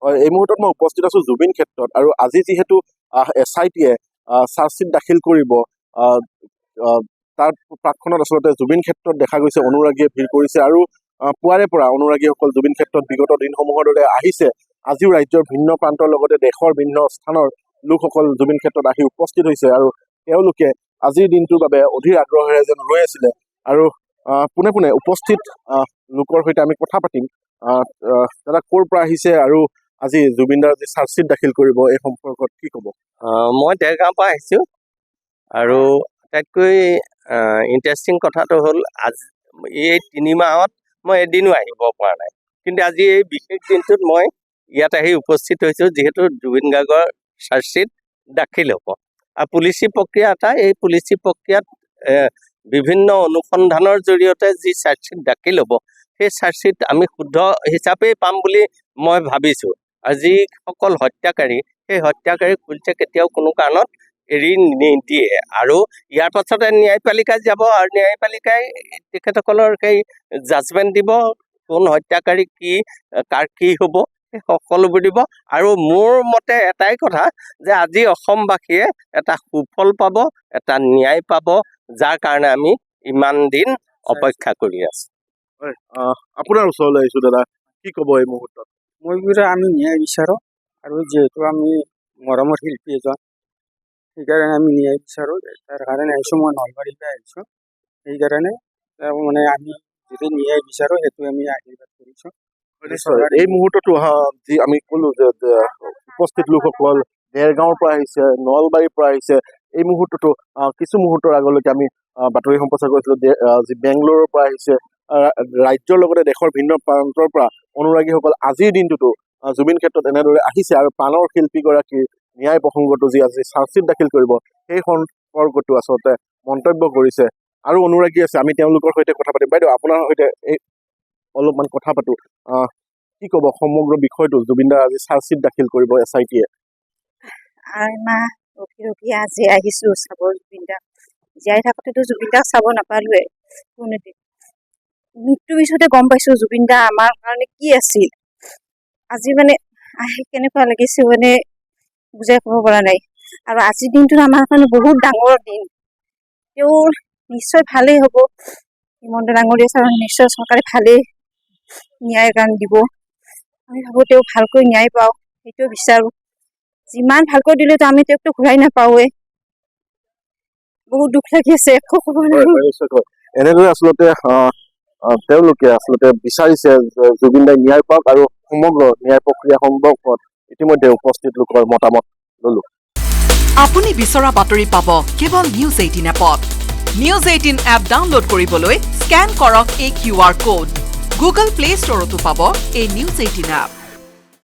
এই মুহূৰ্তত মই উপস্থিত আছো জুবিন ক্ষেত্ৰত আৰু আজি যিহেতু SIT-য়ে চাৰ্জশ্বিট দাখিল কৰিব তাৰ প্ৰাকখনত আচলতে জুবিন ক্ষেত্ৰত দেখা গৈছে অনুৰাগীয়ে ভিৰ কৰিছে আৰু পুৱাৰে পৰা অনুৰাগীসকল জুবিন ক্ষেত্ৰত বিগত দিনসমূহৰ দৰে আহিছে। আজিও ৰাজ্যৰ ভিন্ন প্ৰান্তৰ লগতে দেশৰ ভিন্ন স্থানৰ লোকসকল জুবিন ক্ষেত্ৰত আহি উপস্থিত হৈছে আৰু তেওঁলোকে আজিৰ দিনটোৰ বাবে অধীৰ আগ্ৰহেৰে যেন ৰৈ আছিলে আৰু পোনে পোনে উপস্থিত লোকৰ সৈতে আমি কথা পাতিম। দাদা ক'ৰ পৰা আহিছে আৰু আজি জুবিনদাৰ যি চাৰ্জশ্বিট দাখিল কৰিব এই সম্পৰ্কত কি ক'ব? মই দেৰগাঁৱৰ পৰা আহিছোঁ আৰু আটাইতকৈ ইণ্টাৰেষ্টিং কথাটো হ'ল আজি এই 3 মাহত মই এদিনো আহিব পৰা নাই, কিন্তু আজি এই বিশেষ দিনটোত মই ইয়াত আহি উপস্থিত হৈছোঁ যিহেতু জুবিন গাৰ্গৰ চাৰ্জশ্বিট দাখিল হ'ব। আৰু পুলিচি প্ৰক্ৰিয়া এটা, এই পুলিচি প্ৰক্ৰিয়াত বিভিন্ন অনুসন্ধানৰ জৰিয়তে যি চাৰ্জশ্বিট দাখিল হ'ব সেই চাৰ্জশ্বিট আমি শুদ্ধ হিচাপেই পাম বুলি মই ভাবিছোঁ। আৰু যিসকল হত্যাকাৰী সেই হত্যাকাৰীক পুলিচে কেতিয়াও কোনো কাৰণত এৰি নিদিয়ে আৰু ইয়াৰ পাছতে ন্যায়পালিকাত যাব আৰু ন্যায়পালিকাই তেখেতসকলৰ সেই জাজমেণ্ট দিব কোন হত্যাকাৰী কি কাৰ কি হ'ব সেই সকলোবোৰ দিব। আৰু মোৰ মতে এটাই কথা যে আজি অসমবাসীয়ে এটা সুফল পাব, এটা ন্যায় পাব, যাৰ কাৰণে আমি ইমান দিন অপেক্ষা কৰি আছোঁ। আপোনাৰ ওচৰলৈ আহিছোঁ দাদা, কি ক'ব এই মুহূৰ্তত? মই বোলে আমি ন্যায় বিচাৰোঁ আৰু যিহেতু আমি মৰমৰ শিল্পী এজন সেইকাৰণে আমি ন্যায় বিচাৰোঁ। তাৰ কাৰণে আহিছোঁ, মই নলবাৰীৰ পৰা আহিছোঁ। সেইকাৰণে মানে আমি যদি ন্যায় বিচাৰোঁ সেইটো আমি আশীৰ্বাদ কৰিছোঁ। এই মুহূৰ্ততো যি আমি ক'লো যে উপস্থিত লোকসকল দেৰগাঁৱৰ পৰা আহিছে, নলবাৰীৰ পৰা আহিছে। এই মুহূৰ্ততো কিছু মুহূৰ্তৰ আগলৈকে আমি বাতৰি সম্প্ৰচাৰ কৰিছিলোঁ যি বেংগলোৰৰ পৰা আহিছে। ৰাজ্যৰ লগতে দেশৰ ভিন্ন প্ৰান্তৰ পৰা অনুৰাগীসকল আজিৰ দিনটোতো জুবিন ক্ষেত্ৰত এনেদৰে আহিছে আৰু প্ৰাণৰ শিল্পীগৰাকীৰ ন্যায় প্ৰসংগটো যি আজি চাৰ্জশ্বিট দাখিল কৰিব সেই সম্পৰ্কটো আচলতে মন্তব্য কৰিছে আৰু অনুৰাগী আছে। আমি তেওঁলোকৰ সৈতে কথা পাতিম। বাইদেউ, আপোনাৰ সৈতে এই অলপমান কথা পাতো। কি ক'ব সমগ্ৰ বিষয়টো? জুবিনদাৰ আজি চাৰ্জশ্বিট দাখিল কৰিব SIT-য়ে। ৰখি আজি আহিছোঁ চাব জুবিনদাক। জীয়াই থাকোঁতেতো জুবিনদাক চাব নাপালোৱে। মৃত্যুৰ পিছতে গম পাইছোঁ জুবিনদা আমাৰ কাৰণে কি আছিল। আজি মানে আহি কেনেকুৱা লাগিছে মানে বুজাই ক'ব পৰা নাই। আৰু আজিৰ দিনটোত আমাৰ কাৰণে বহুত ডাঙৰ দিন। তেওঁৰ নিশ্চয় ভালেই হ'ব। হিমন্ত ডাঙৰীয়া ছাৰ নিশ্চয় চৰকাৰে ভালেই ন্যায় গান দিব। আমি ভাবোঁ তেওঁ ভালকৈ ন্যায় পাওঁ, সেইটোৱে বিচাৰোঁ। যিমান ভালকৈ দিলেতো আমি তেওঁকতো ঘূৰাই নাপাওঁৱে। বহুত দুখ লাগি আছে, একো ক'ব নোৱাৰোঁ। এনেদৰে আচলতে তেওঁলোকে আচলতে বিচাৰিছে যে জুবিনদাই ন্যায় পাওক আৰু সমগ্ৰ ন্যায় প্ৰক্ৰিয়া সম্পৰ্কত ইতিমধ্যে উপস্থিত লোকৰ মতামত ললো। আপুনি বিচৰা বাতৰি পাব কেৱল নিউজ 18 এপত। নিউজ 18 এপ ডাউনলোড কৰিবলৈ স্কেন কৰক এই QR কোড। গুগল প্লে ষ্টৰতো পাব এই নিউজ 18 এপ।